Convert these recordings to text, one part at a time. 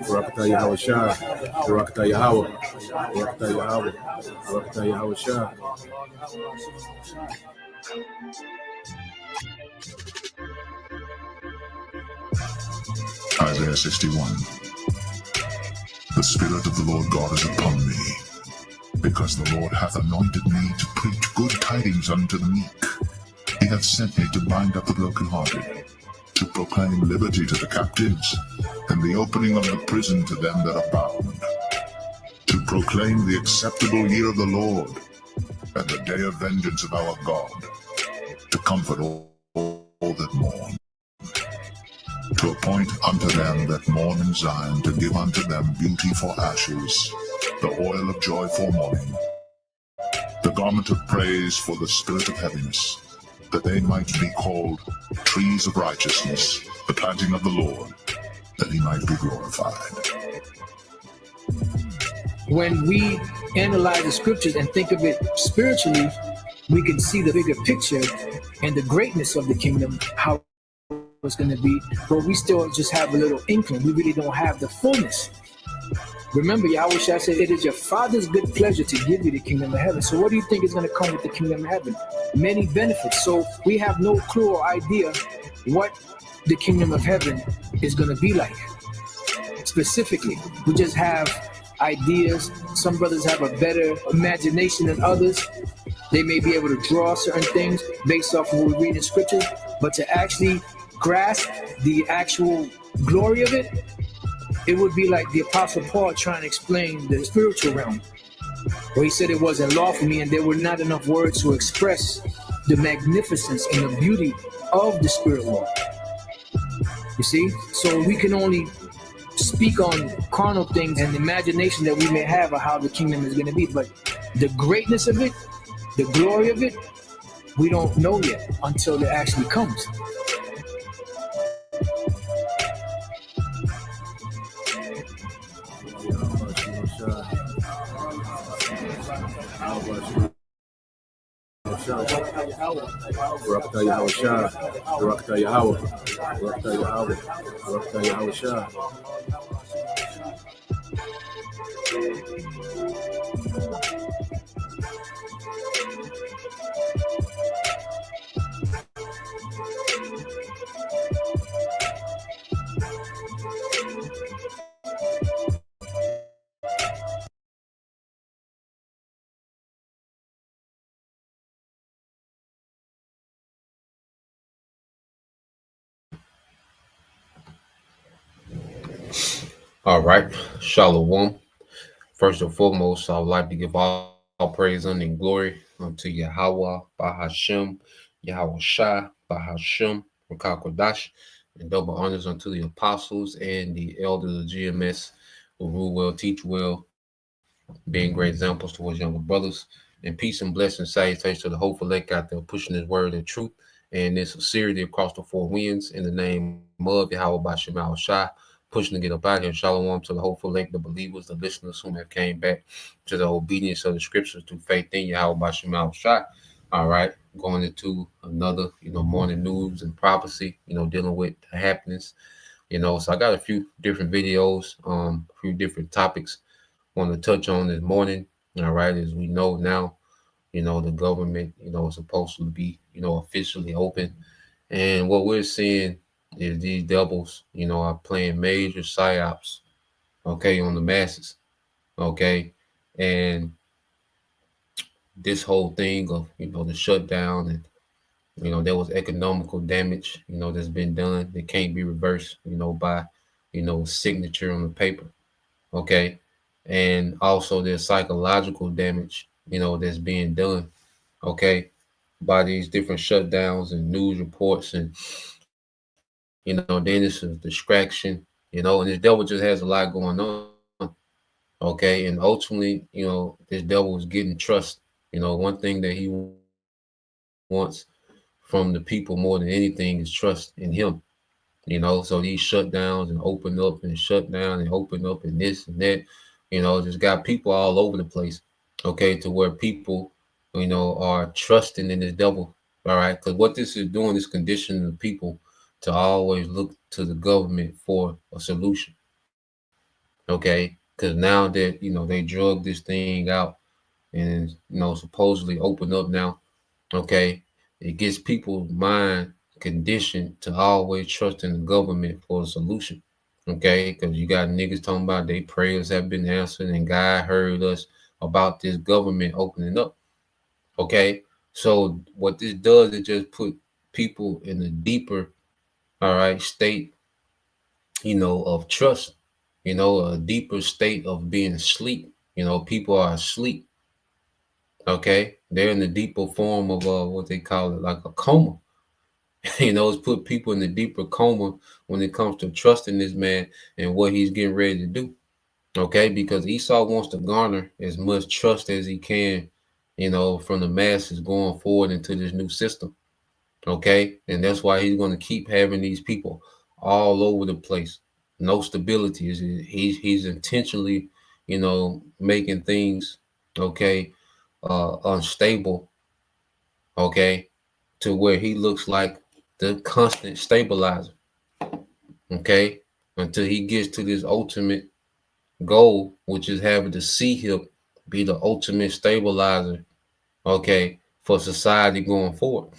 Barakatah Yahweh Shah, Barakatah Yahweh, Barakatah Yahweh, Barakatah Yahweh Shah. Isaiah 61. The Spirit of the Lord God is upon me, because the Lord hath anointed me to preach good tidings unto the meek. He hath sent me to bind up the brokenhearted, to proclaim liberty to the captives, and the opening of the prison to them that are bound, to proclaim the acceptable year of the Lord, and the day of vengeance of our God, to comfort all that mourn, to appoint unto them that mourn in Zion, to give unto them beauty for ashes, the oil of joy for mourning, the garment of praise for the spirit of heaviness, that they might be called trees of righteousness, the planting of the Lord, that he might be glorified. When we analyze the scriptures and think of it spiritually, we can see the bigger picture and the greatness of the kingdom, how it's going to be, but we still just have a little inkling. We really don't have the fullness. Remember, Yahweh Shah said, it is your Father's good pleasure to give you the kingdom of heaven. So what do you think is going to come with the kingdom of heaven? Many benefits. So we have no clue or idea what the kingdom of heaven is going to be like. Specifically, we just have ideas. Some brothers have a better imagination than others. They may be able to draw certain things based off of what we read in scriptures, but to actually grasp the actual glory of it, it would be like the Apostle Paul trying to explain the spiritual realm, where he said it wasn't law for me, and there were not enough words to express the magnificence and the beauty of the spirit world. You see? So we can only speak on carnal things and the imagination that we may have of how the kingdom is going to be, but the greatness of it, the glory of it, we don't know yet until it actually comes. Barakatah Yahweh Shah, Barakatah Yahweh, Barakatah Yahweh, Barakatah Yahweh Shah. All right, Shalom. First and foremost, I would like to give all praise and glory unto Yahweh, Bahashem, Yahweh Shah, Bahashem, Rakakwadash, and double honors unto the apostles and the elders of GMS who rule well, teach well, being great examples towards younger brothers. And peace and blessings, salutations to the hopeful elect out there pushing this word and truth and this sincerity across the four winds in the name of Yahweh Bashem Shah, pushing to get up out here. Shalom to the hopeful elect, the believers, the listeners who have came back to the obedience of the scriptures through faith in Yahweh Bashem Shah. All right, going into another, morning news and prophecy, dealing with the happenings, So I got a few different videos, a few different topics I want to touch on this morning. All right, as we know now, the government, is supposed to be, officially open. And what we're seeing is these devils, are playing major psyops, okay, on the masses, okay? And this whole thing of, the shutdown and, there was economical damage, that's been done that can't be reversed, by, signature on the paper, okay? And also there's psychological damage, that's being done, okay, by these different shutdowns and news reports. And, then it's a distraction, and this devil just has a lot going on, okay? And ultimately, this devil is getting trust. One thing that he wants from the people more than anything is trust in him. So these shutdowns and open up and shut down and open up and this and that, just got people all over the place, okay, to where people are trusting in this devil. All right, because what this is doing is conditioning the people to always look to the government for a solution. Okay, because now that they drug this thing out and supposedly open up now. Okay, it gets people's mind conditioned to always trust in the government for a solution. Okay, because you got niggas talking about their prayers have been answered and God heard us about this government opening up. Okay, so what this does is just put people in a deeper, all right, state, of trust, a deeper state of being asleep. People are asleep. Okay, they're in the deeper form of what they call it, like a coma. It's put people in the deeper coma when it comes to trusting this man and what he's getting ready to do. Okay, because Esau wants to garner as much trust as he can, from the masses going forward into this new system. Okay, and that's why he's going to keep having these people all over the place. No stability. He's intentionally, making things unstable. Okay, to where he looks like the constant stabilizer. Okay, until he gets to this ultimate goal, which is having the sea hip be the ultimate stabilizer. Okay, for society going forward.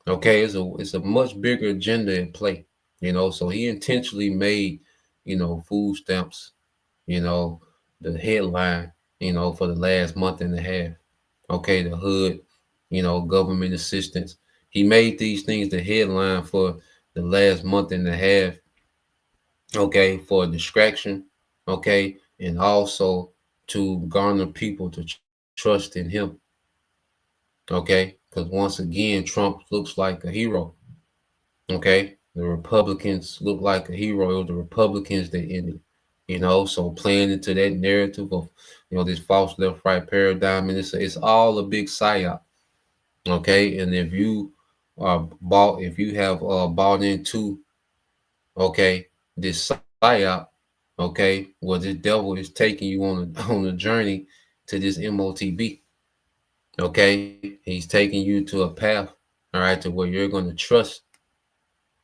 Okay, it's a much bigger agenda in play. So he intentionally made, food stamps, the headline, for the last month and a half. Okay, the hood, government assistance. He made these things the headline for the last month and a half. Okay, for distraction. Okay, and also to garner people to trust in him. Okay, because once again, Trump looks like a hero. Okay, the Republicans look like a hero. It was the Republicans that ended. So playing into that narrative of this false left-right paradigm, and it's all a big psyop. Okay, and if you have bought into this psyop, well, this devil is taking you on a journey to this MOTB. Okay, he's taking you to a path, all right, to where you're going to trust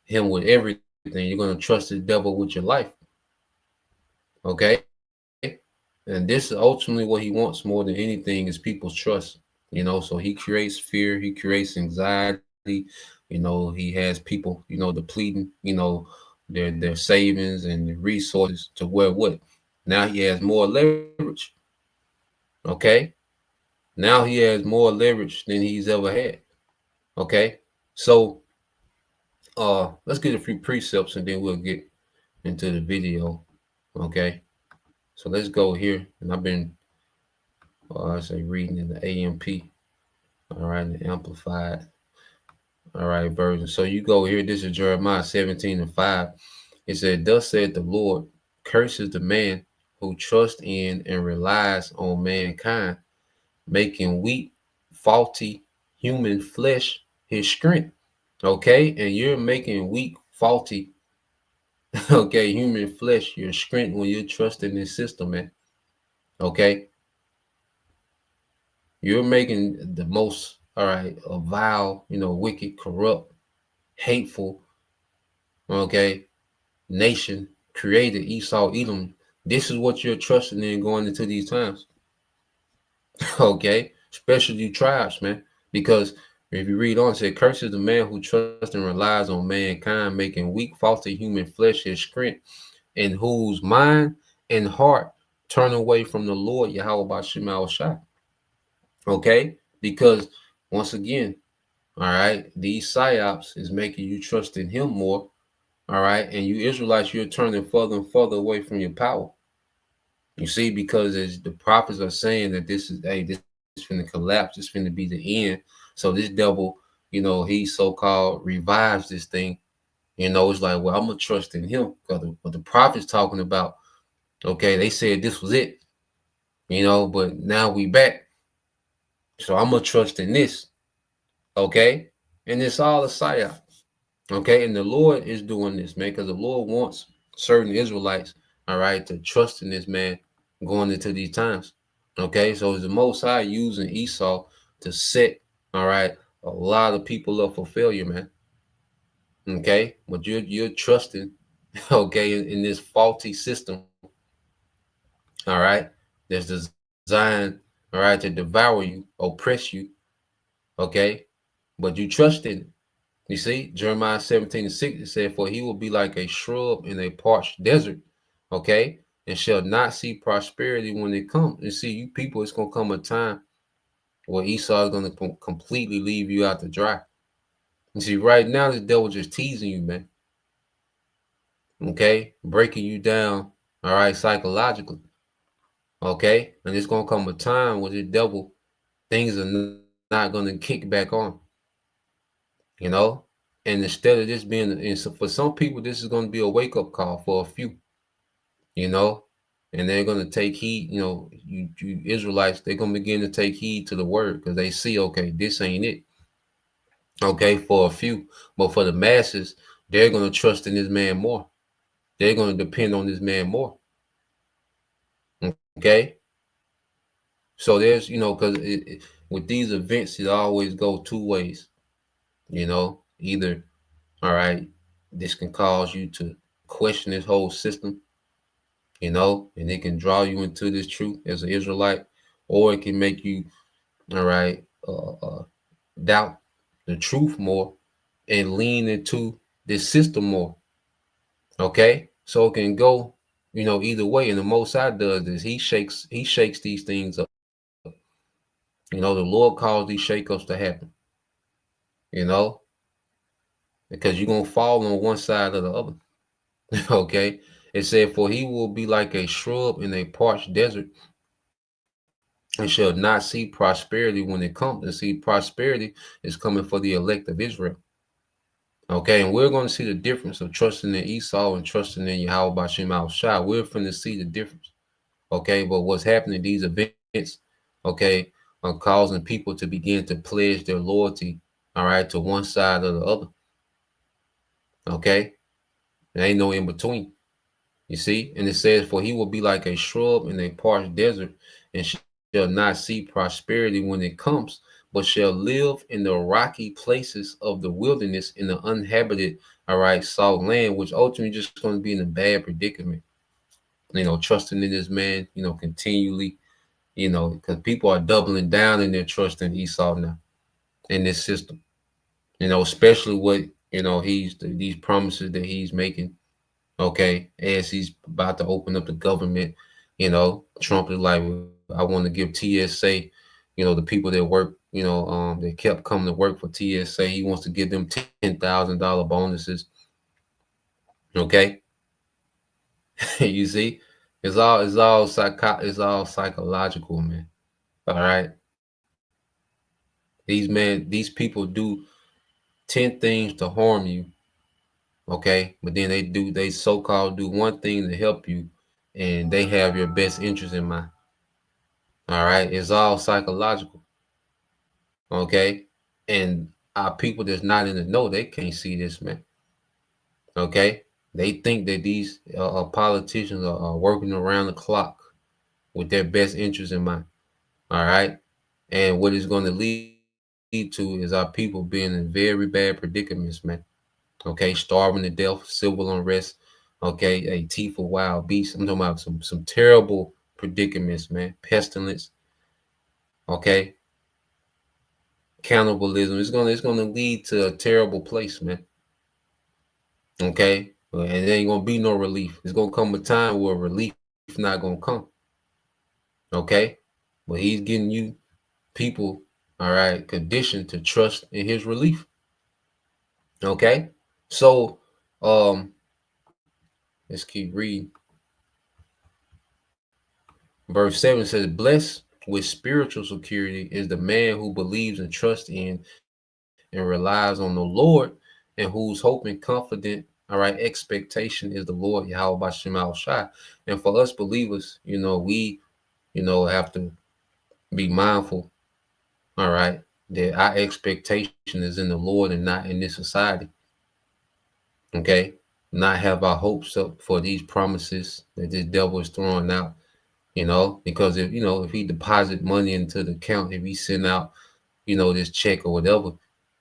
him with everything. You're going to trust the devil with your life. Okay, and this is ultimately what he wants more than anything is people's trust. So he creates fear, he creates anxiety. He has people, depleting, their savings and their resources to where what? Now he has more leverage. Okay, now he has more leverage than he's ever had. Okay, so let's get a few precepts and then we'll get into the video. Okay, so let's go here, and I've been I say reading in the AMP, all right, the amplified, all right, version. So you go here, this is Jeremiah 17:5. It said, "Thus said the Lord, curses the man who trusts in and relies on mankind, making weak, faulty human flesh his strength." Okay, and you're making weak, faulty, human flesh your strength when you trust in this system, man. Okay, you're making the most, all right, a vile, wicked, corrupt, hateful, nation created, Esau, Edom. This is what you're trusting in going into these times. Okay, especially tribes, man, because if you read on, it said, "Curses the man who trusts and relies on mankind, making weak, faulty human flesh his strength, and whose mind and heart turn away from the Lord Yahweh Bashim Shai." Okay, because once again, all right, these psyops is making you trust in him more. All right, and you Israelites, you're turning further and further away from your power. You see, because as the prophets are saying that this is going to collapse, it's going to be the end. So this devil, he so-called revives this thing. It's like, well, I'm gonna trust in him because what the prophet's talking about. Okay, they said this was it, but now we back. So I'm gonna trust in this. Okay, and it's all a psyop. Okay, and the Lord is doing this, man, because the Lord wants certain Israelites, all right, to trust in this man going into these times. Okay, so is the Most High using Esau, to set, all right, a lot of people up for failure, man. Okay, but you're trusting, okay, in this faulty system, all right, that's designed, all right, to devour you, oppress you, okay, but you trust in it. You see, Jeremiah 17:6, it said, "For he will be like a shrub in a parched desert, okay, and shall not see prosperity when it comes." And see, you people, it's gonna come a time where Esau is gonna completely leave you out to dry. You see, right now the devil just teasing you, man. Okay, breaking you down, all right, psychologically. Okay, and it's gonna come a time where the devil things are not gonna kick back on. You know, and instead of this being, and so for some people, this is gonna be a wake up call for a few. You know, and they're gonna take heed. You know, you Israelites, they're gonna begin to take heed to the word because they see, okay, this ain't it. Okay, for a few, but for the masses, they're gonna trust in this man more. They're gonna depend on this man more. Okay, so there's, you know, because with these events, it always go two ways. You know, either, all right, this can cause you to question this whole system, you know, and it can draw you into this truth as an Israelite, or it can make you, all right, doubt the truth more and lean into this system more. Okay, so it can go, you know, either way. And the Most High does this. He shakes these things up. You know, the Lord calls these shakeups to happen. You know, because you're gonna fall on one side or the other. Okay, it said, "For he will be like a shrub in a parched desert, and shall not see prosperity when it comes." And see, prosperity is coming for the elect of Israel. Okay, and we're going to see the difference of trusting in Esau and trusting in Yahweh Bashim al-Shah. We're going to see the difference. Okay, but what's happening, these events, okay, are causing people to begin to pledge their loyalty, all right, to one side or the other. Okay, there ain't no in between. You see, and it says, "For he will be like a shrub in a parched desert, and shall not see prosperity when it comes, but shall live in the rocky places of the wilderness, in the uninhabited, all right, salt land," which ultimately just going to be in a bad predicament. You know, trusting in this man, you know, continually, you know, because people are doubling down in their trust in Esau now, in this system. You know, especially what, you know, these promises that he's making. Okay, as he's about to open up the government, you know, Trump is like, "I want to give TSA, you know, the people that work, you know, that kept coming to work for TSA, he wants to give them $10,000 bonuses." Okay, you see, it's all psychological, man. All right, these people do 10 things to harm you. Okay, but then they so-called do one thing to help you, and they have your best interest in mind. All right, it's all psychological. Okay, and our people that's not in the know, they can't see this, man. Okay, they think that these politicians are working around the clock with their best interest in mind. All right, and what it's going to lead to is our people being in very bad predicaments, man. Okay, starving to death, civil unrest. Okay, a teeth of wild beasts. I'm talking about some terrible predicaments, man. Pestilence. Okay, cannibalism. It's gonna lead to a terrible place, man. Okay, and there ain't gonna be no relief. It's gonna come a time where relief not gonna come. Okay, but he's getting you people, all right, conditioned to trust in his relief. Okay, so let's keep reading. Verse 7 says, "Blessed with spiritual security is the man who believes and trusts in and relies on the Lord, and whose hope and confident, all right, expectation is the Lord Yahweh Bashim al-Shai." And for us believers, you know, we, you know, have to be mindful, all right, that our expectation is in the Lord and not in this society. Okay, not have our hopes up for these promises that this devil is throwing out. You know, because if he deposit money into the account, if he send out, this check or whatever.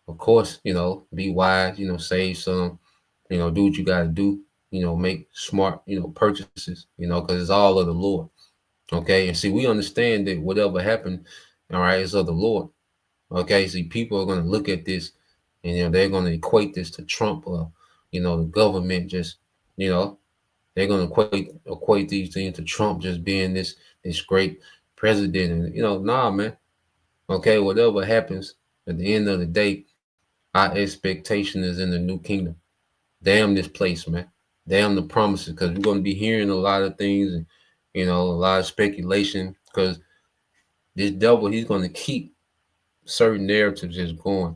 Of course, be wise, save some, do what you got to do, make smart, purchases, because it's all of the Lord. Okay. And see, we understand that whatever happened, all right, is of the Lord. Okay. See, people are going to look at this and, they're going to equate this to Trump or, the government just, they're going to equate these things to Trump just being this great president. And, nah, man. Okay. Whatever happens at the end of the day, our expectation is in the new kingdom. Damn this place, man. Damn the promises, because we're going to be hearing a lot of things and, a lot of speculation, because this devil, he's going to keep certain narratives just going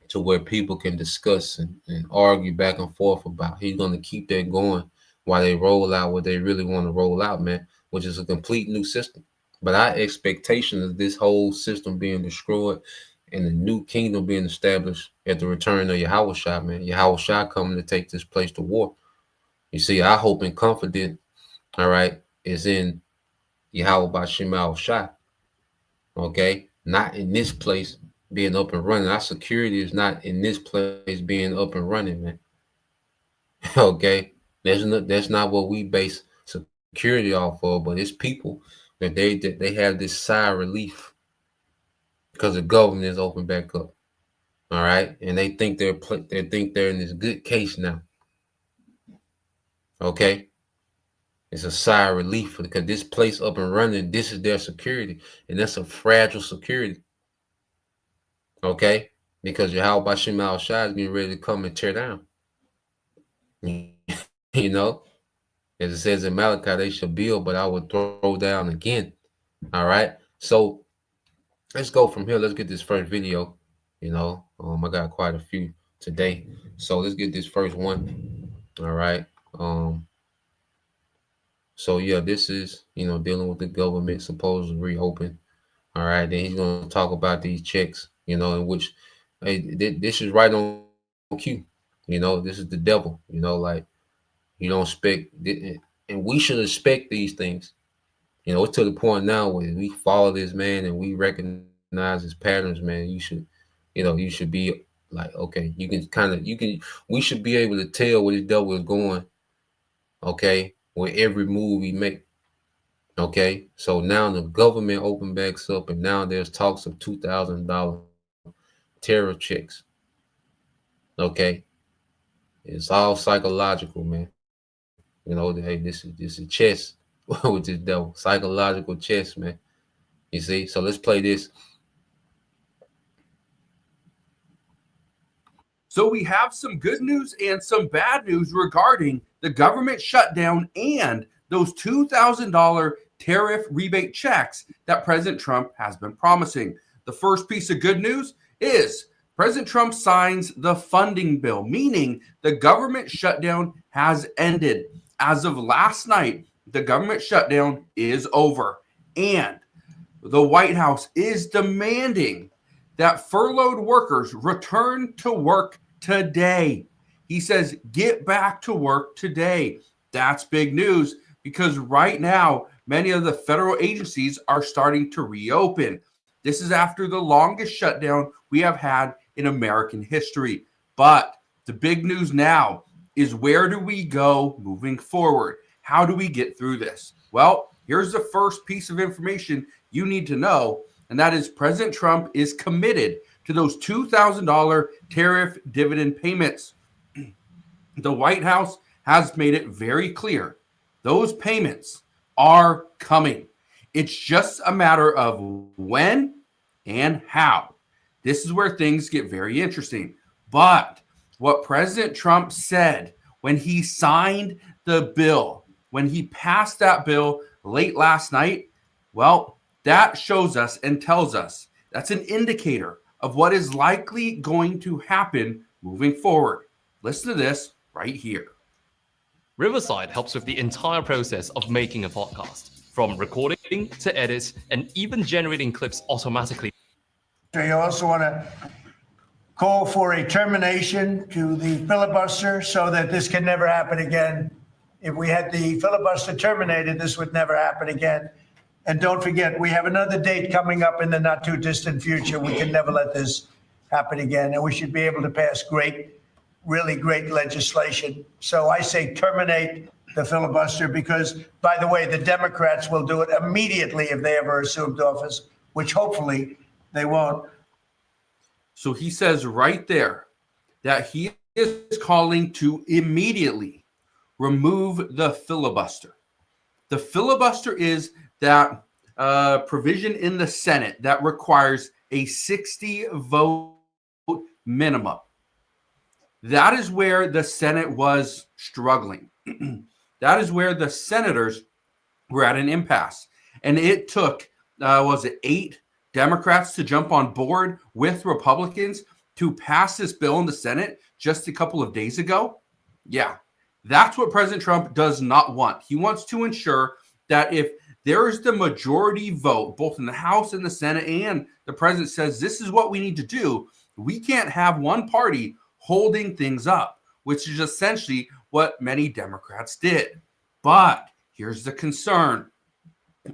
to where people can discuss and argue back and forth about. He's going to keep that going while they roll out what they really want to roll out, man, which is a complete new system. But our expectation is this whole system being destroyed and the new kingdom being established at the return of Yahushua, man. Yahushua coming to take this place to war. You see, our hope and confidence, all right, is in Yahweh Bashim Yahushua. Okay, not in this place being up and running. Our security is not in this place being up and running, man. Okay, that's not what we base security off of, but it's people that they have this sigh of relief because the government is open back up. All right, and they think they're in this good case now. Okay, it's a sigh of relief because this place up and running. This is their security, and that's a fragile security. Okay, because Yahweh Bashim Al-Shai is getting ready to come and tear down. As it says in Malachi, they shall build, but I will throw down again. All right, so let's go from here. Let's get this first video. I got quite a few today, so let's get this first one. All right. So yeah, this is dealing with the government supposed to reopen. All right, then he's gonna talk about these checks, in which this is right on cue. This is the devil. Like you don't expect, and we should expect these things. It's to the point now where we follow this man and we recognize his patterns, man. You should be like, okay, we should be able to tell where this devil is going. Okay, with every move we make. Okay, so now the government opened back up, and now there's talks of $2,000 terror checks. Okay, it's all psychological, man. Hey, this is chess with this devil, psychological chess, man. You see, so let's play this. So we have some good news and some bad news regarding the government shutdown and those $2,000 tariff rebate checks that President Trump has been promising. The first piece of good news is President Trump signs the funding bill, meaning the government shutdown has ended. As of last night, the government shutdown is over, and the White House is demanding that furloughed workers return to work today. He says, get back to work today. That's big news because right now, many of the federal agencies are starting to reopen. This is after the longest shutdown we have had in American history. But the big news now is, where do we go moving forward? How do we get through this? Well, here's the first piece of information you need to know, and that is President Trump is committed to those $2,000 tariff dividend payments. The White House has made it very clear those payments are coming. It's just a matter of when and how. This is where things get very interesting. But what President Trump said when he signed the bill, when he passed that bill late last night, well, that shows us and tells us that's an indicator of what is likely going to happen moving forward. Listen to this right here. Riverside helps with the entire process of making a podcast, from recording to edit and even generating clips automatically. So you also want to call for a termination to the filibuster so that this can never happen again. If we had the filibuster terminated, this would never happen again. And don't forget, we have another date coming up in the not too distant future. We can never let this happen again. And we should be able to pass really great legislation. So I say terminate the filibuster because, by the way, the Democrats will do it immediately if they ever assumed office, which hopefully they won't. So he says right there that he is calling to immediately remove the filibuster. The filibuster is that provision in the Senate that requires a 60 vote minimum. That is where the Senate was struggling. That is where the senators were at an impasse. And it took, 8 Democrats to jump on board with Republicans to pass this bill in the Senate just a couple of days ago? Yeah, that's what President Trump does not want. He wants to ensure that if there is the majority vote, both in the House and the Senate, and the president says this is what we need to do, we can't have one party holding things up, which is essentially what many Democrats did. But here's the concern.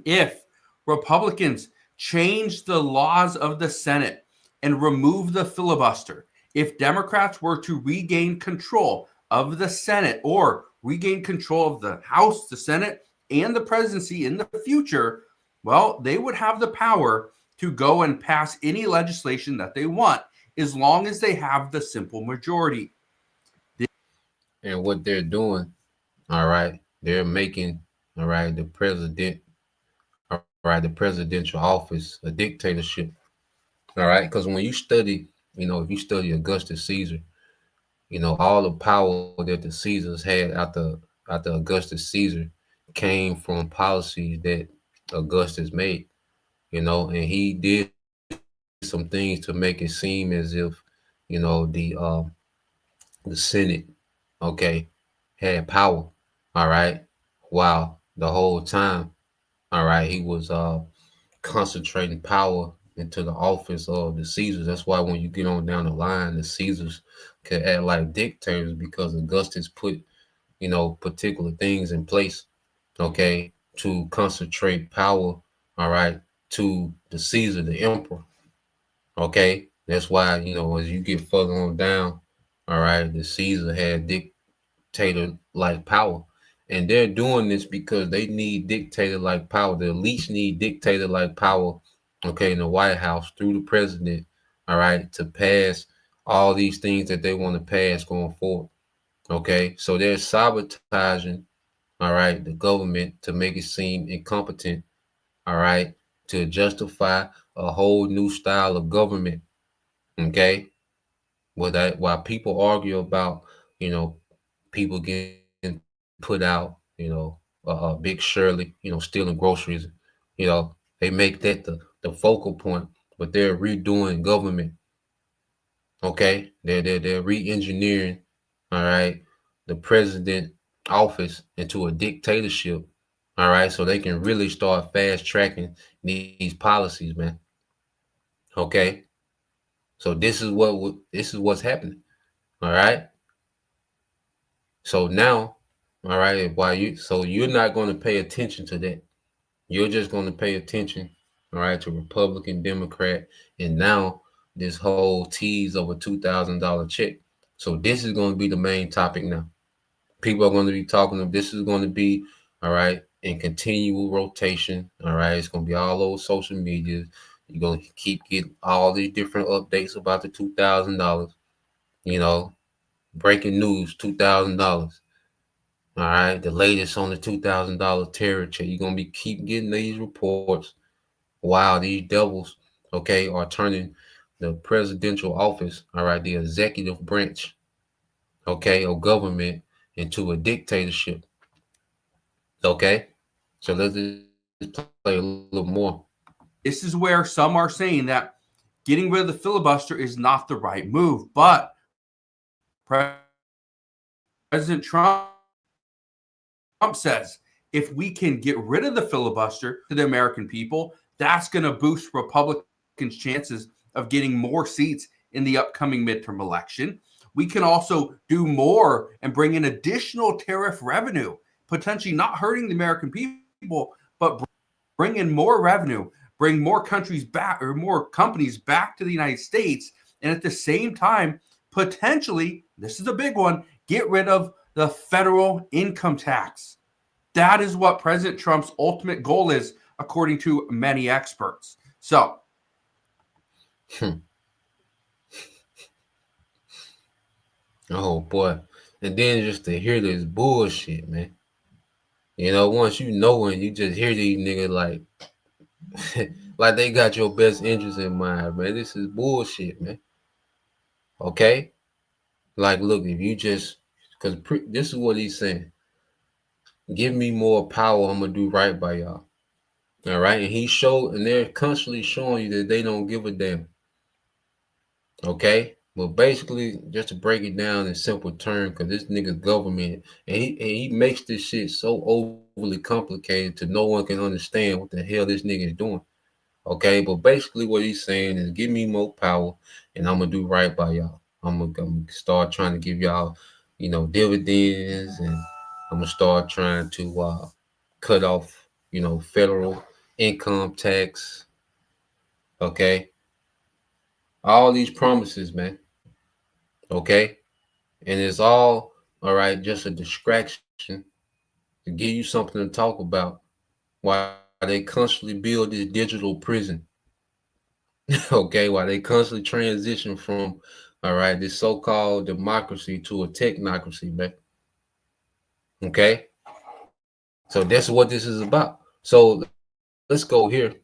If Republicans change the laws of the Senate and remove the filibuster, if Democrats were to regain control of the Senate or regain control of the House, the Senate, and the presidency in the future, well, they would have the power to go and pass any legislation that they want as long as they have the simple majority. And what they're doing, all right, they're making, all right, the president, all right, the presidential office a dictatorship, all right? Because when you study, if you study Augustus Caesar, all the power that the Caesars had after Augustus Caesar came from policies that Augustus made, and he did some things to make it seem as if, the Senate, okay, had power, all right, while the whole time, all right, he was concentrating power into the office of the Caesars. That's why when you get on down the line, the Caesars could act like dictators because Augustus put, particular things in place, okay, to concentrate power, all right, to the Caesar, the emperor, okay? That's why, as you get further on down, all right, the Caesar had dictator-like power. And they're doing this because they need dictator-like power. The elites need dictator-like power, okay, in the White House through the president, all right, to pass all these things that they want to pass going forward, okay? So they're sabotaging, all right, the government to make it seem incompetent, all right, to justify a whole new style of government, okay? While people argue about, people getting put out, Big Shirley, stealing groceries, they make that the focal point, but they're redoing government, okay? They're re-engineering, all right, the president office into a dictatorship, all right, so they can really start fast tracking these policies, man. Okay, so this is what's happening, all right. So now, all right, you're not going to pay attention to that. You're just going to pay attention, all right, to Republican, Democrat, and now this whole tease of a $2,000 check. So this is going to be the main topic now. People are going to be talking of this is going to be, all right, in continual rotation. All right, it's going to be all over social media. You're going to keep getting all these different updates about the $2,000. Breaking news, $2,000. All right, the latest on the $2,000 terror check. You're going to keep getting these reports. Wow, these devils, okay, are turning the presidential office, all right, the executive branch, okay, of government into a dictatorship. Okay, so let's just play a little more. This is where some are saying that getting rid of the filibuster is not the right move, but President Trump says if we can get rid of the filibuster to the American people, that's going to boost Republicans' chances of getting more seats in the upcoming midterm election. We can also do more and bring in additional tariff revenue, potentially not hurting the American people, but bring in more revenue, bring more countries back or more companies back to the United States, and at the same time, potentially, this is a big one, get rid of the federal income tax. That is what President Trump's ultimate goal is, according to many experts. So, Oh boy. And then just to hear this bullshit, man. You know, once you know and you just hear these niggas like like they got your best interest in mind, man. This is bullshit, man. Okay? Like, look, if you just, because this is what he's saying. Give me more power, I'm going to do right by y'all. All right? And they're constantly showing you that they don't give a damn. Okay? But basically, just to break it down in simple terms, because this nigga's government, and he makes this shit so overly complicated to no one can understand what the hell this nigga is doing. Okay? But basically what he's saying is give me more power, and I'm going to do right by y'all. I'm gonna start trying to give y'all, you know, dividends, and I'm gonna start trying to cut off, you know, federal income tax. Okay, all these promises, man. Okay, and it's all right, just a distraction to give you something to talk about while they constantly build this digital prison. Okay, while they constantly transition from this so-called democracy to a technocracy, man. Okay, so that's what this is about. So let's go here.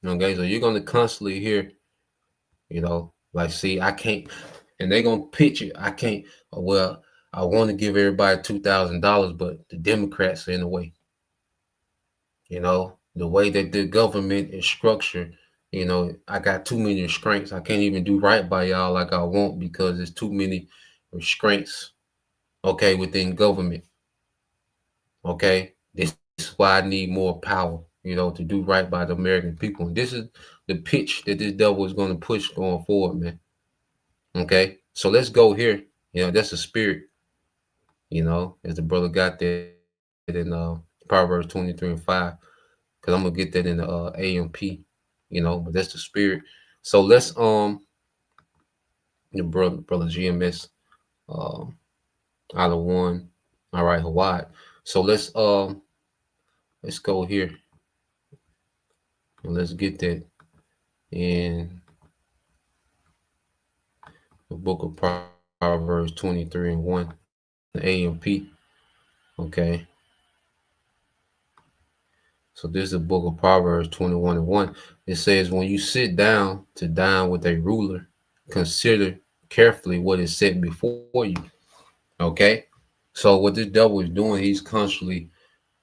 Okay, so you're gonna constantly hear, you know, like, see, I can't, and they're gonna pitch it. I can't. Well, I want to give everybody $2,000, but the Democrats are in the way. You know, the way that the government is structured. You know, I got too many restraints. I can't even do right by y'all like I want because there's too many restraints, okay, within government. Okay, this is why I need more power, you know, to do right by the American people. And this is the pitch that this devil is going to push going forward, man. Okay, so let's go here. You know, that's a spirit, you know, as the brother got that in Proverbs 23:5, because I'm going to get that in the AMP. You know, but that's the spirit. So let's your brother GMS out of one. All right, Hawaii. So let's go here. And let's get that in the book of Proverbs 23:1, the AMP. Okay. So this is the book of Proverbs 21:1. It says, when you sit down to dine with a ruler, consider carefully what is set before you. Okay. So what this devil is doing, he's constantly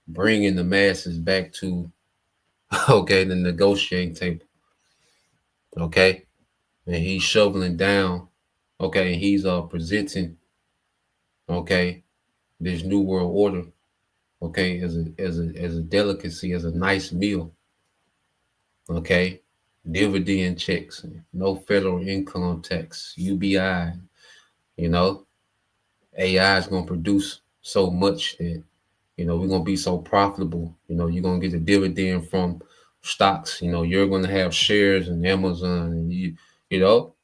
bringing the masses back to, okay, the negotiating table. Okay. And he's shoveling down. Okay. And he's presenting, okay, this new world order. Okay, as a delicacy, as a nice meal. Okay, dividend checks, no federal income tax, UBI. You know, AI is gonna produce so much that, you know, we're gonna be so profitable. You know, you're gonna get a dividend from stocks. You know, you're gonna have shares in Amazon, and you know.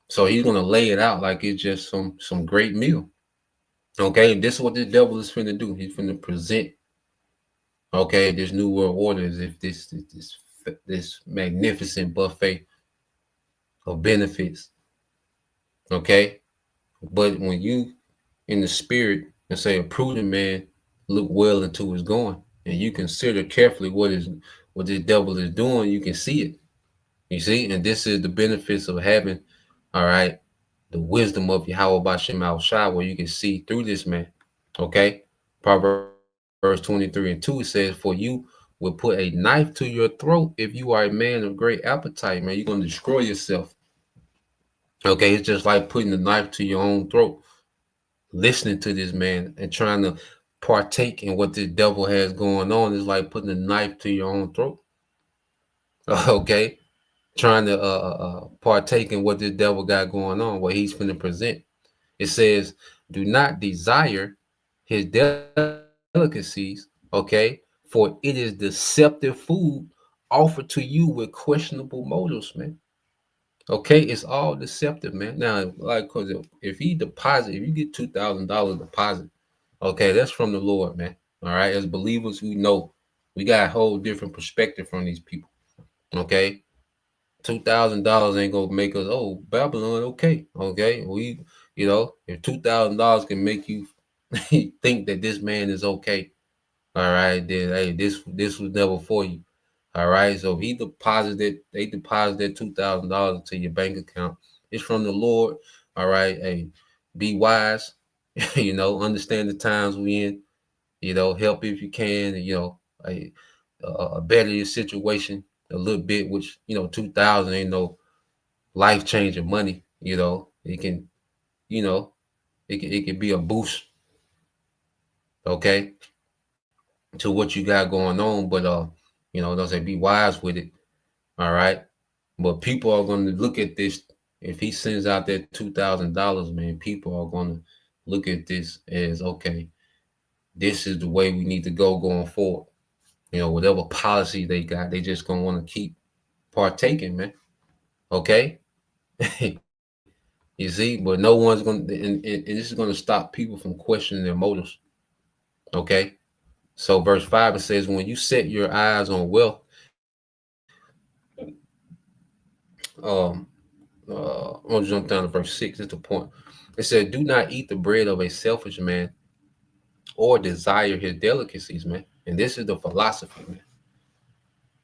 So he's gonna lay it out like it's just some great meal. Okay, and this is what the devil is finna do. He's finna present, okay, this new world order is if this magnificent buffet of benefits. Okay, but when you in the spirit and say a prudent man look well into his going, and you consider carefully what this devil is doing, you can see it. You see, and this is the benefits of having, all right, the wisdom of Yahweh Bashem Al Shai, where you can see through this man. Okay, Proverbs 23:2 says, for you will put a knife to your throat if you are a man of great appetite, man. You're going to destroy yourself. Okay, it's just like putting a knife to your own throat, listening to this man and trying to partake in what this devil has going on is like putting a knife to your own throat. Okay, trying to partake in what this devil got going on, what he's going to present. It says, do not desire his delicacies, okay, for it is deceptive food offered to you with questionable motives, man. Okay, it's all deceptive, man. Now, like, cause if you get $2,000 deposit, okay, that's from the Lord, man. All right, as believers, we know we got a whole different perspective from these people. Okay, $2,000 ain't gonna make us Babylon. Okay, we if $2,000 can make you think that this man is okay, all right, then hey, this was never for you. All right. So they deposited $2,000 into your bank account. It's from the Lord. All right. Hey, be wise, understand the times we in, help if you can, hey, better your situation a little bit, which 2,000 ain't no life-changing money. It can, it can be a boost, okay, to what you got going on, but don't say be wise with it. All right. But people are going to look at this. If he sends out that $2,000, man, people are going to look at this as, okay, this is the way we need to go going forward. Whatever policy they got, they just going to want to keep partaking, man. Okay. You see, but no one's going to, and this is going to stop people from questioning their motives. Okay. So verse 5, it says, when you set your eyes on wealth, I'm gonna jump down to verse 6. It's the point. It said, do not eat the bread of a selfish man or desire his delicacies, man. And this is the philosophy, man.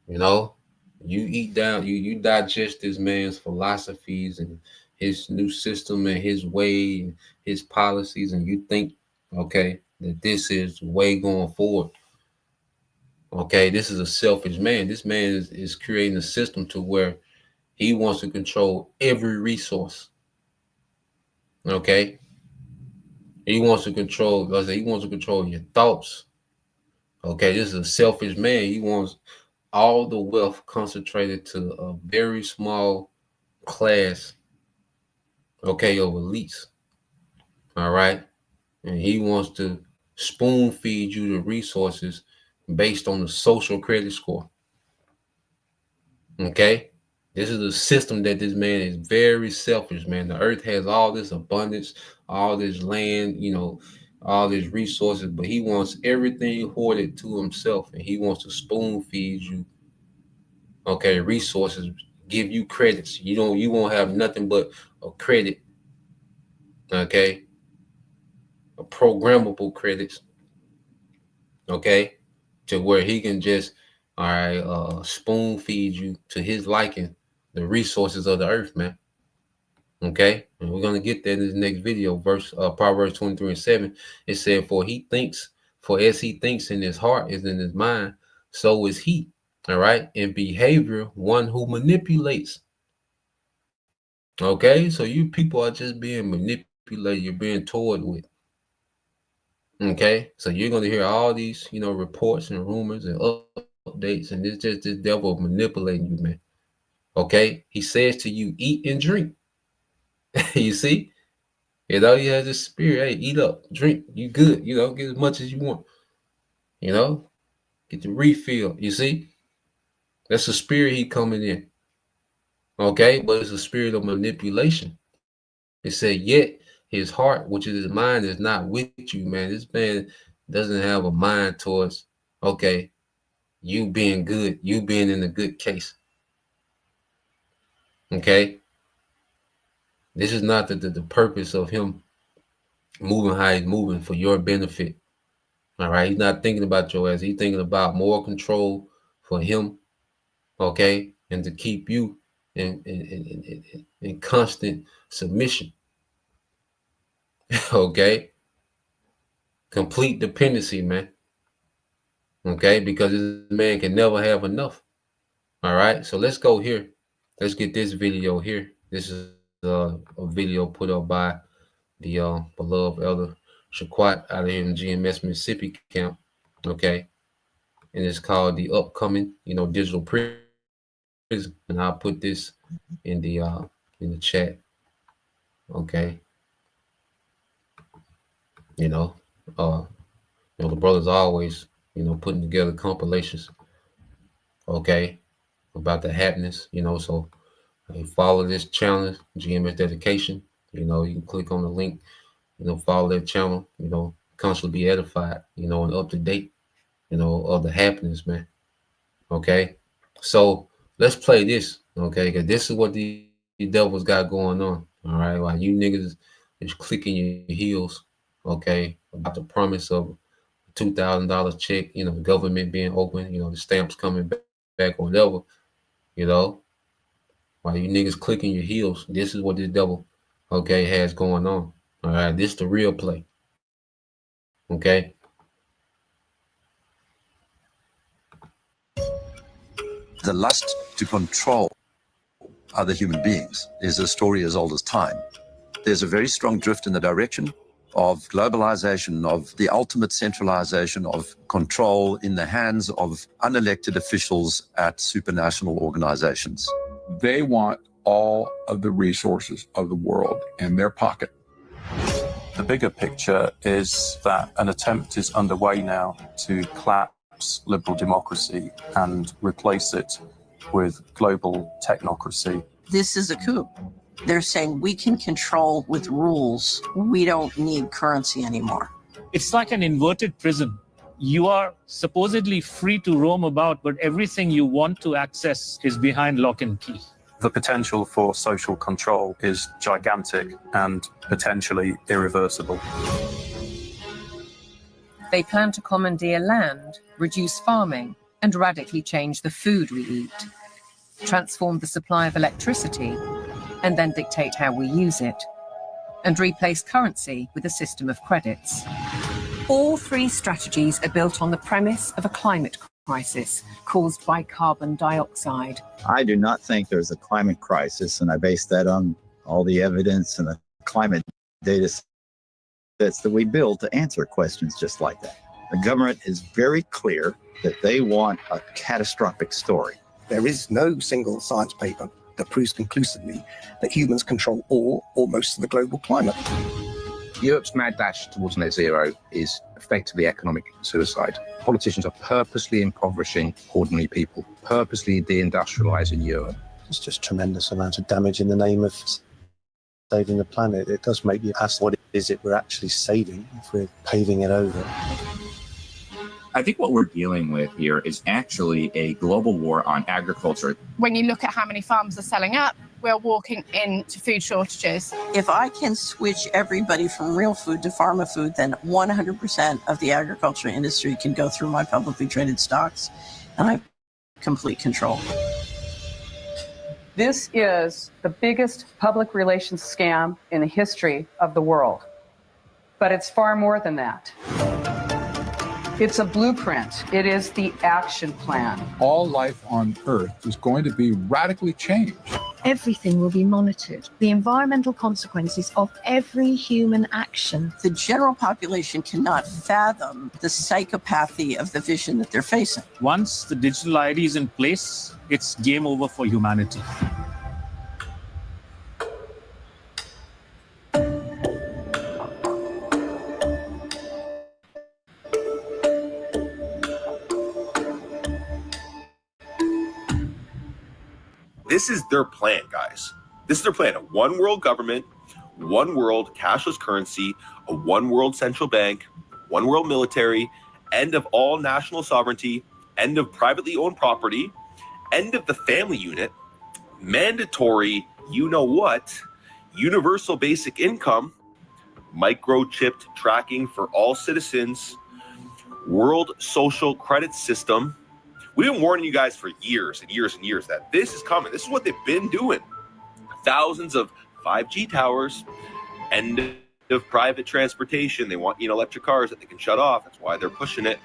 You eat down, you digest this man's philosophies and his new system and his way and his policies, and you think, okay, that this is the way going forward. Okay, this is a selfish man. This man is creating a system to where he wants to control every resource. Okay. He wants to control your thoughts. Okay, this is a selfish man. He wants all the wealth concentrated to a very small class, okay, of elites. All right. And he wants to spoon feed you the resources based on the social credit score. Okay. This is a system that this man is very selfish, man. The earth has all this abundance, all this land, all these resources, but he wants everything hoarded to himself, and he wants to spoon feed you, okay, resources, give you credits. You won't have nothing but a credit, okay, a programmable credits, okay, to where he can just, all right, spoon feed you to his liking the resources of the earth, man. Okay, and we're gonna get there in this next video. Proverbs 23:7. It said, for as he thinks in his heart is in his mind, so is he. All right, in behavior, one who manipulates. Okay, so you people are just being manipulated, you're being toyed with. Okay, so you're gonna hear all these, reports and rumors and updates, and it's just this devil manipulating you, man. Okay, he says to you, eat and drink. You see, he has this spirit. Hey, eat up, drink, you good. Get as much as you want. Get the refill. You see, that's the spirit he coming in. Okay, but it's a spirit of manipulation. It said, yet his heart, which is his mind, is not with you, man. This man doesn't have a mind towards, okay, you being good, you being in a good case. Okay. This is not the purpose of him moving how he's moving for your benefit. All right. He's not thinking about your ass. He's thinking about more control for him. Okay. And to keep you in constant submission. Okay. Complete dependency, man. Okay. Because this man can never have enough. All right. So let's go here. Let's get this video here. This is a video put up by the beloved Elder Shaquat out of here in GMS Mississippi camp. Okay. And it's called the upcoming, digital prison. And I'll put this in the chat. Okay. The brothers always putting together compilations, okay, about the happiness, so follow this channel, GMS Dedication. You can click on the link, follow that channel, constantly be edified, and up to date, of the happiness, man. Okay. So let's play this, okay? Because this is what the devils got going on. All right. While you niggas is clicking your heels, okay, about the promise of $2,000 check, the government being open, the stamps coming back or whatever, while you niggas clicking your heels, this is what the devil, okay, has going on. All right, this is the real play. Okay. The lust to control other human beings is a story as old as time. There's a very strong drift in the direction of globalization, of the ultimate centralization of control in the hands of unelected officials at supranational organizations. They want all of the resources of the world in their pocket. The bigger picture is that an attempt is underway now to collapse liberal democracy and replace it with global technocracy. This is a coup. They're saying we can control with rules. We don't need currency anymore. It's like an inverted prison. You are supposedly free to roam about, but everything you want to access is behind lock and key. The potential for social control is gigantic and potentially irreversible. They plan to commandeer land, reduce farming, and radically change the food we eat, transform the supply of electricity, and then dictate how we use it, and replace currency with a system of credits. All three strategies are built on the premise of a climate crisis caused by carbon dioxide. I do not think there's a climate crisis, and I base that on all the evidence and the climate data sets that we build to answer questions just like that. The government is very clear that they want a catastrophic story. There is no single science paper that proves conclusively that humans control all or most of the global climate. Europe's mad dash towards net zero is effectively economic suicide. Politicians are purposely impoverishing ordinary people, purposely deindustrializing Europe. It's just tremendous amount of damage in the name of saving the planet. It does make you ask, what is it we're actually saving if we're paving it over? I think what we're dealing with here is actually a global war on agriculture. When you look at how many farms are selling up, we're walking into food shortages. If I can switch everybody from real food to pharma food, then 100% of the agriculture industry can go through my publicly traded stocks, and I have complete control. This is the biggest public relations scam in the history of the world. But it's far more than that. It's a blueprint. It is the action plan. All life on Earth is going to be radically changed. Everything will be monitored. The environmental consequences of every human action. The general population cannot fathom the psychopathy of the vision that they're facing. Once the digital ID is in place, it's game over for humanity. This is their plan, guys. This is their plan. A one world government, one world cashless currency, a one world central bank, one world military, end of all national sovereignty, end of privately owned property, end of the family unit, mandatory, you know what, universal basic income, microchipped tracking for all citizens, world social credit system. We've been warning you guys for years and years and years that this is coming. This is what they've been doing. Thousands of 5G towers, end of private transportation. They want, electric cars that they can shut off. That's why they're pushing it.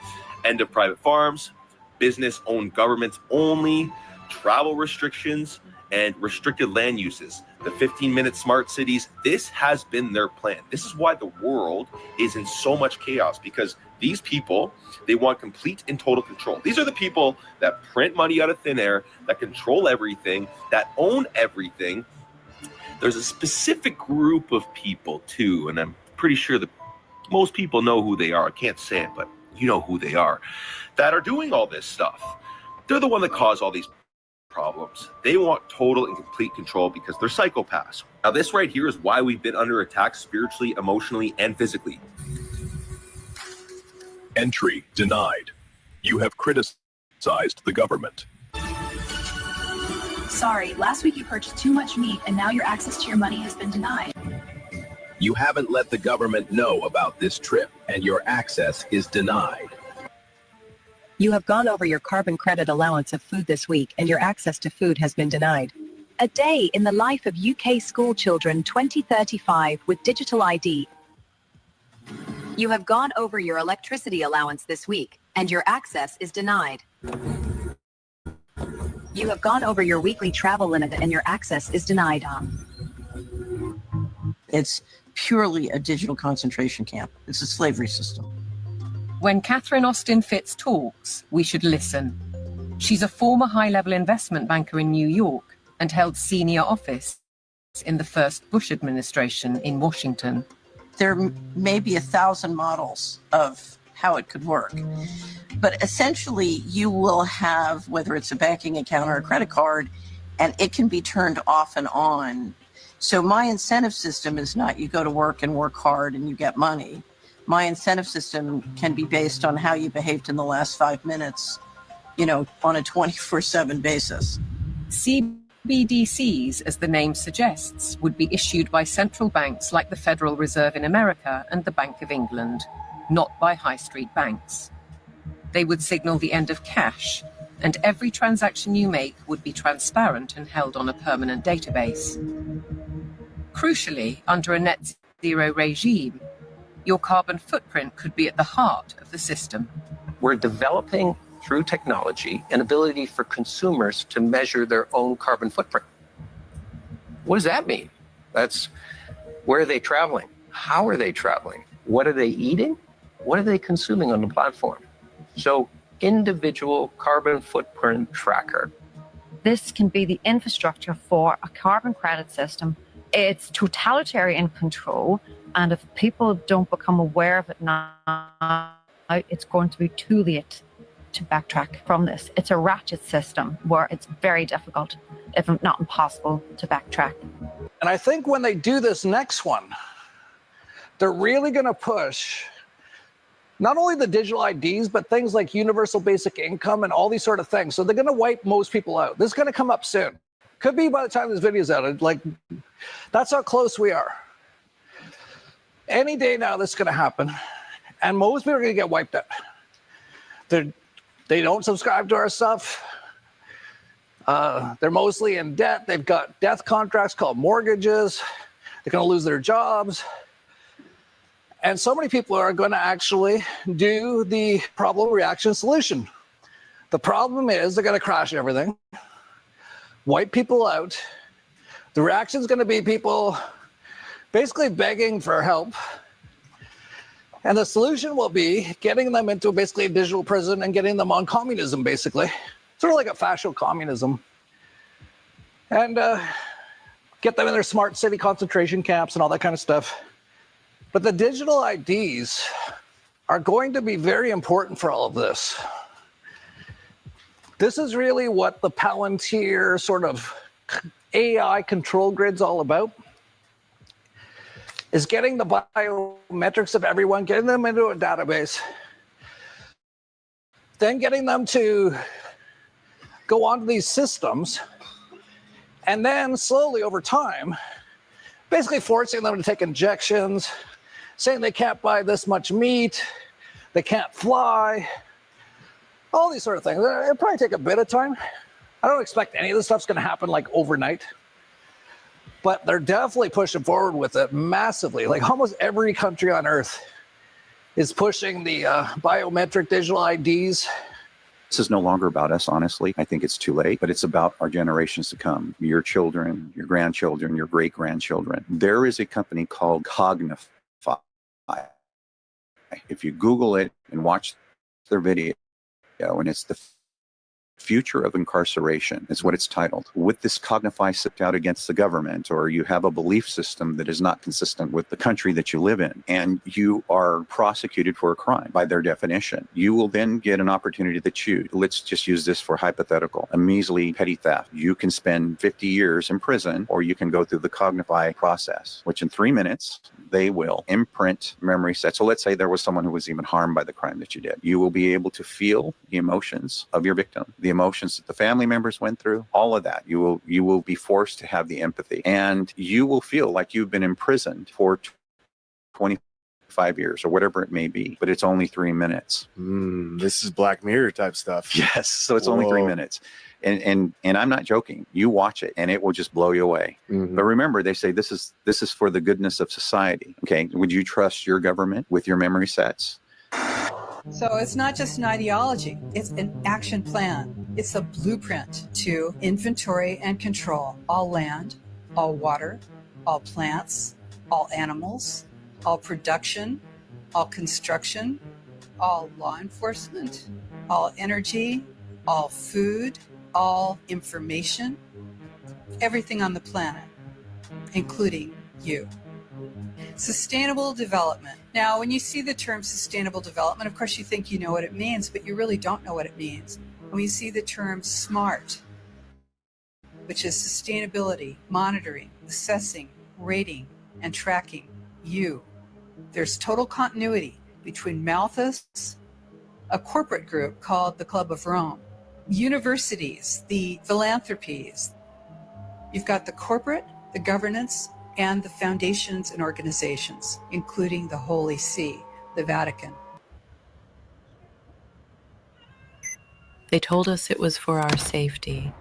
End of private farms, business-owned governments only, travel restrictions, and restricted land uses. The 15-minute smart cities. This has been their plan. This is why the world is in so much chaos, because these people, they want complete and total control. These are the people that print money out of thin air, that control everything, that own everything. There's a specific group of people too, and I'm pretty sure that most people know who they are. I can't say it, but you know who they are, that are doing all this stuff. They're the one that caused all these problems. They want total and complete control because they're psychopaths. Now, this right here is why we've been under attack spiritually, emotionally, and physically. Entry denied. You have criticized the government. Sorry, last week you purchased too much meat and now your access to your money has been denied. You haven't let the government know about this trip and your access is denied. You have gone over your carbon credit allowance of food this week and your access to food has been denied. A day in the life of UK school children 2035 with digital ID. You have gone over your electricity allowance this week and your access is denied. You have gone over your weekly travel limit and your access is denied. It's purely a digital concentration camp. It's a slavery system. When Catherine Austin Fitts talks, we should listen. She's a former high-level investment banker in New York and held senior office in the first Bush administration in Washington. There may be 1,000 models of how it could work. But essentially, you will have, whether it's a banking account or a credit card, and it can be turned off and on. So my incentive system is not you go to work and work hard and you get money. My incentive system can be based on how you behaved in the last 5 minutes, on a 24/7 basis. CBDCs, as the name suggests, would be issued by central banks like the Federal Reserve in America and the Bank of England, not by high street banks. They would signal the end of cash, and every transaction you make would be transparent and held on a permanent database. Crucially, under a net zero regime, your carbon footprint could be at the heart of the system. We're developing, through technology, an ability for consumers to measure their own carbon footprint. What does that mean? That's where are they traveling? How are they traveling? What are they eating? What are they consuming on the platform? So, individual carbon footprint tracker. This can be the infrastructure for a carbon credit system. It's totalitarian control, and if people don't become aware of it now, it's going to be too late to backtrack from this. It's a ratchet system where it's very difficult, if not impossible, to backtrack. And I think when they do this next one, they're really going to push not only the digital IDs, but things like universal basic income and all these sort of things. So they're going to wipe most people out. This is going to come up soon. Could be by the time this video's out. That's how close we are. Any day now, this is going to happen. And most people are going to get wiped out. They don't subscribe to our stuff. They're mostly in debt. They've got death contracts called mortgages. They're going to lose their jobs. And so many people are going to actually do the problem, reaction, solution. The problem is they're going to crash everything, wipe people out. The reaction is going to be people basically begging for help. And the solution will be getting them into basically a digital prison and getting them on communism, basically. Sort of like a fascist communism. And get them in their smart city concentration camps and all that kind of stuff. But the digital IDs are going to be very important for all of this. This is really what the Palantir sort of AI control grid's all about, is getting the biometrics of everyone, getting them into a database, then getting them to go onto these systems, and then slowly over time, basically forcing them to take injections, saying they can't buy this much meat, they can't fly, all these sort of things. It'll probably take a bit of time. I don't expect any of this stuff's going to happen like overnight. But they're definitely pushing forward with it massively. Like almost every country on earth is pushing the biometric digital IDs. This is no longer about us, honestly. I think it's too late, but it's about our generations to come. Your children, your grandchildren, your great-grandchildren. There is a company called Cognify. If you Google it and watch their video, and it's the Future of Incarceration is what it's titled. With this Cognify stepped out against the government, or you have a belief system that is not consistent with the country that you live in, and you are prosecuted for a crime by their definition, you will then get an opportunity to choose. Let's just use this for hypothetical, a measly petty theft. You can spend 50 years in prison, or you can go through the Cognify process, which in 3 minutes, they will imprint memory sets. So let's say there was someone who was even harmed by the crime that you did. You will be able to feel the emotions of your victim, the emotions that the family members went through, all of that. You will be forced to have the empathy, and you will feel like you've been imprisoned for 25 years or whatever it may be, but it's only 3 minutes. This is Black Mirror type stuff. Yes, so it's only 3 minutes. And I'm not joking. You watch it and it will just blow you away. But remember, they say this is for the goodness of society. Okay, would you trust your government with your memory sets? So it's not just an ideology, it's an action plan. It's a blueprint to inventory and control all land, all water, all plants, all animals, all production, all construction, all law enforcement, all energy, all food, all information, everything on the planet, including you. Sustainable development. Now, when you see the term sustainable development, of course you think you know what it means, but you really don't know what it means. When you see the term SMART, which is sustainability, monitoring, assessing, rating, and tracking you, there's total continuity between Malthus, a corporate group called the Club of Rome, universities, the philanthropies. You've got the corporate, the governance, and the foundations and organizations, including the Holy See, the Vatican. They told us it was for our safety.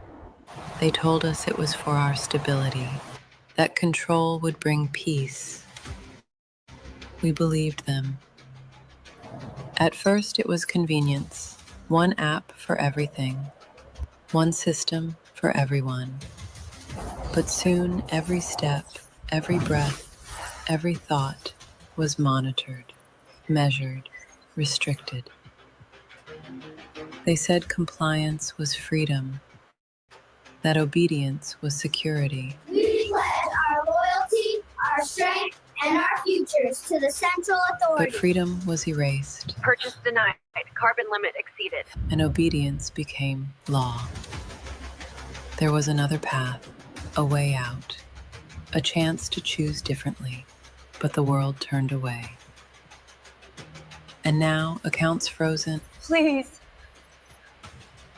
They told us it was for our stability, that control would bring peace. We believed them. At first, it was convenience. One app for everything. One system for everyone. But soon, every step, every breath, every thought was monitored, measured, restricted. They said compliance was freedom, that obedience was security. We pledge our loyalty, our strength, and our futures to the central authority. But freedom was erased. Purchase denied. Carbon limit exceeded. And obedience became law. There was another path, a way out, a chance to choose differently, but the world turned away. And now, accounts frozen. Please,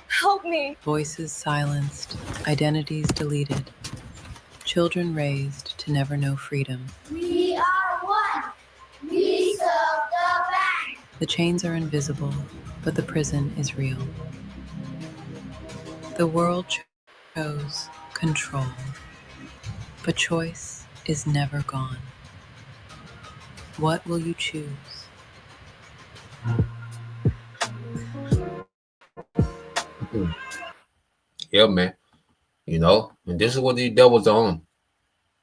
help me. Voices silenced, identities deleted, children raised to never know freedom. We are one. We serve the bank. The chains are invisible, but the prison is real. The world chose control, but choice is never gone. What will you choose? Yeah, man. You know, and this is what these devils are on.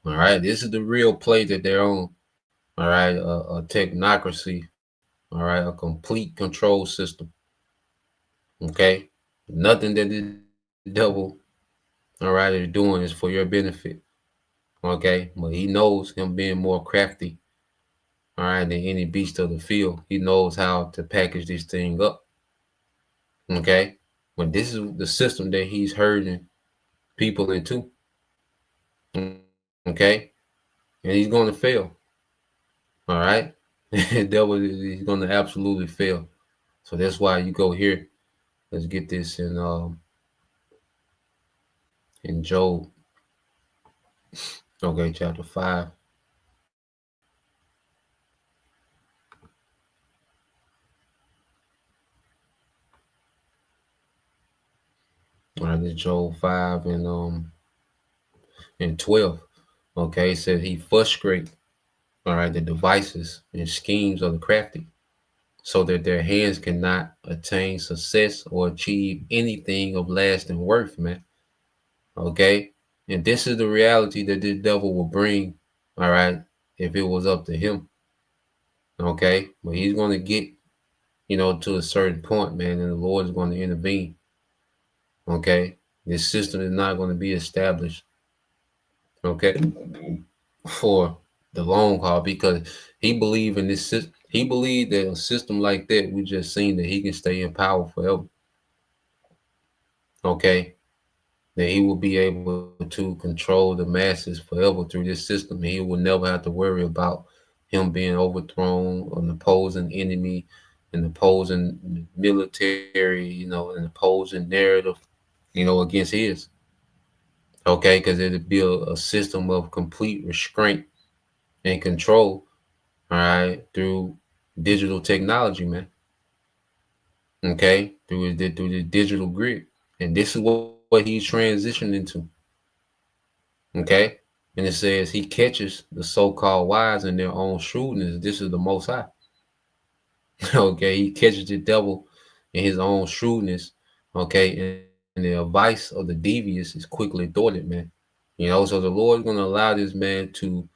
All right, this is the real play that they're on. All right, a technocracy. All right, a complete control system. Okay, nothing that the devil, all right, is doing is for your benefit. Okay, but he knows, him being more crafty, all right, than any beast of the field. He knows how to package this thing up. Okay, but this is the system that he's herding people into. Okay, and he's going to fail. All right, the devil, he's going to absolutely fail. So that's why you go here. Let's get this in Job. Okay, chapter 5. All right, this Job 5 and 12. Okay, it says he frustrates, all right, the devices and schemes of the crafty, so that their hands cannot attain success or achieve anything of lasting worth, man. Okay, and this is the reality that the devil will bring, all right, if it was up to him. Okay, but he's going to get, to a certain point, man, and the Lord is going to intervene. Okay, this system is not going to be established, okay, for the long haul, because he believed in this system. He believed that a system like that, we just seen that he can stay in power forever. Okay, that he will be able to control the masses forever through this system. He will never have to worry about him being overthrown, an opposing enemy, an opposing military, you know, an opposing narrative, you know, against his. Okay, because it'd be a system of complete restraint and control, all right, through digital technology, man. Okay, through the digital grid. And this is what he's transitioned into. Okay, and it says he catches the so-called wise in their own shrewdness. This is the Most High. Okay, he catches the devil in his own shrewdness. Okay, and the advice of the devious is quickly thwarted, man. You know, so the Lord is going to allow this man to,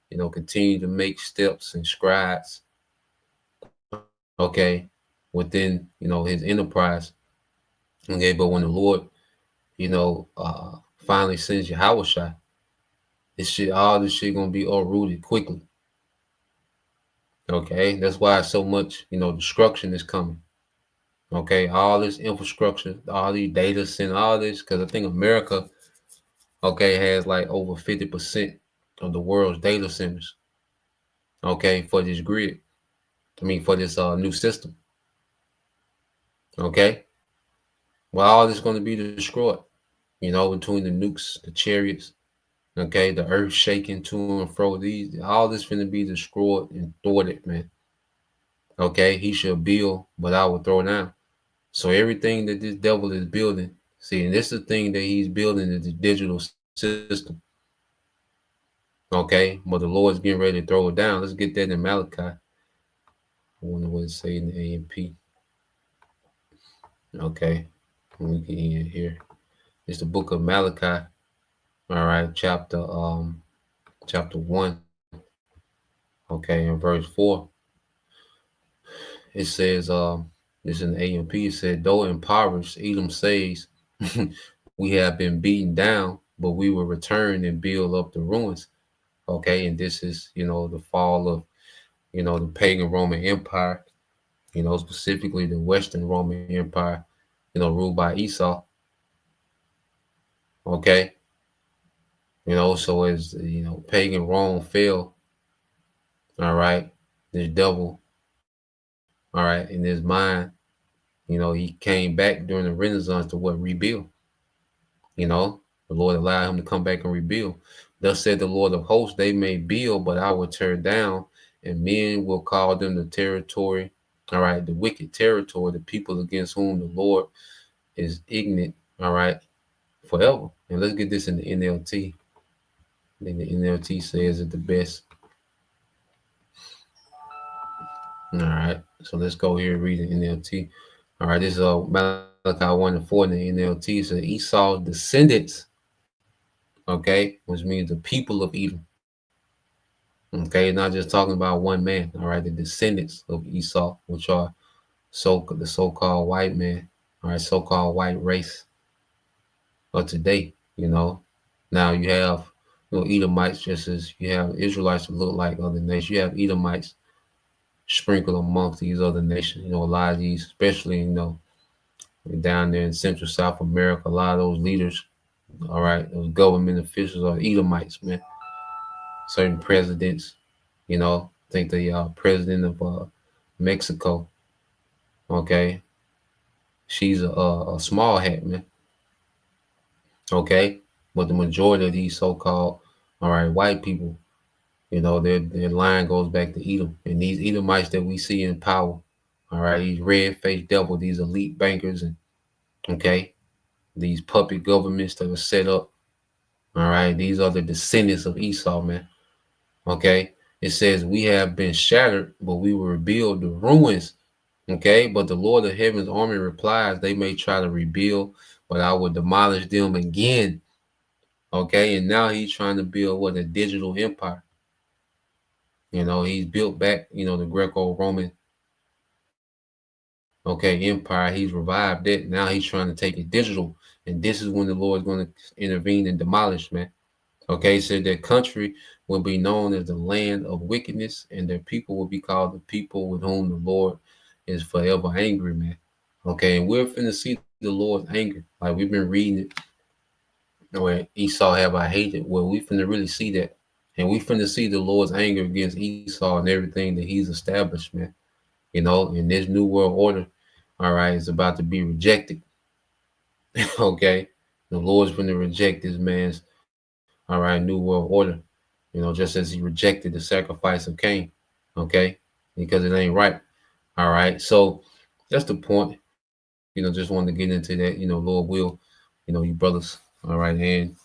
you know, continue to make steps and strides, okay, within, you know, his enterprise. Okay, but when the Lord, you know, finally sends Yahushua, all this shit gonna be uprooted quickly. Okay, that's why so much, you know, destruction is coming. Okay, all this infrastructure, all these data centers, all this, because I think America, okay, has like over 50% of the world's data centers. Okay, for this grid. I mean, for this new system. Okay, well, all this is going to be destroyed. You know, between the nukes, the chariots, okay, the earth shaking to and fro. All this going to be destroyed and thwarted, man. Okay, he shall build, but I will throw down. So everything that this devil is building, see, and this is the thing that he's building is the digital system. Okay, but the Lord's getting ready to throw it down. Let's get that in Malachi. I wonder what it say in the AMP. Okay, let me get in here. It's the book of Malachi. All right, chapter 1. Okay, in verse 4. It says, it's in the AMP. It said, though impoverished, Edom says, we have been beaten down, but we will return and build up the ruins. Okay, and this is, you know, the fall of, you know, the pagan Roman Empire, you know, specifically the Western Roman Empire, you know, ruled by Esau. Okay, you know, so as, you know, pagan Rome fell, all right, this devil, all right, in his mind, you know, he came back during the Renaissance to what? Rebuild. You know, the Lord allowed him to come back and rebuild. Thus said the Lord of hosts, they may build, but I will tear down, and men will call them the territory, all right, the wicked territory, the people against whom the Lord is ignorant, all right, forever. And let's get this in the NLT. I think the NLT says it the best. All right, so let's go here and read the NLT. All right, this is Malachi 1:4 in the NLT. So Esau's descendants, okay, which means the people of Edom. Okay, not just talking about one man. All right, the descendants of Esau, which are the so-called white man. All right, so-called white race of today. You know, now you have, you know, Edomites, just as you have Israelites that look like other nations. You have Edomites sprinkled amongst these other nations. You know, a lot of these, especially, you know, down there in Central South America, a lot of those leaders, all right, those government officials are Edomites, man. Certain presidents, you know, I think the president of Mexico, okay, she's a small hat, man. Okay, but the majority of these so-called, all right, white people, you know, their line goes back to Edom. And these Edomites that we see in power, all right, these red-faced devil, these elite bankers, and okay, these puppet governments that are set up, all right, these are the descendants of Esau, man. Okay, it says we have been shattered, but we will rebuild the ruins. Okay, but the Lord of Heaven's army replies, they may try to rebuild, but I will demolish them again. Okay, and now he's trying to build what? A digital empire. You know, he's built back, you know, the Greco-Roman, okay, empire. He's revived it. Now he's trying to take it digital And this is when the Lord is going to intervene and demolish, man. Okay, so their country will be known as the land of wickedness, and their people will be called the people with whom the Lord is forever angry, man. Okay, and we're finna see the Lord's anger. Like we've been reading it, where Esau have I hated. Well, we finna really see that. And we finna see the Lord's anger against Esau and everything that he's established, man. You know, and this new world order, all right, is about to be rejected. Okay, the Lord's finna reject this man's, all right, new world order. You know, just as he rejected the sacrifice of Cain. Okay, because it ain't right. All right, so that's the point. You know, just wanted to get into that. You know, Lord will, you know, you brothers, all right, and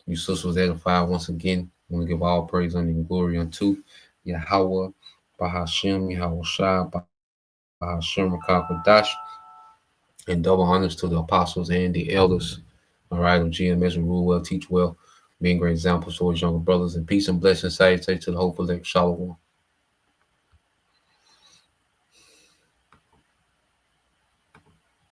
you sisters edified once again. I want to give all praise and glory unto Yahweh, Bahashem, Yahweh Shai, Bahashem Rakakadash, and double honors to the apostles and the elders, all right, of GMS who rule well, teach well, being great examples towards younger brothers, and peace and blessings, salutations to the hopeful elect. Shalom.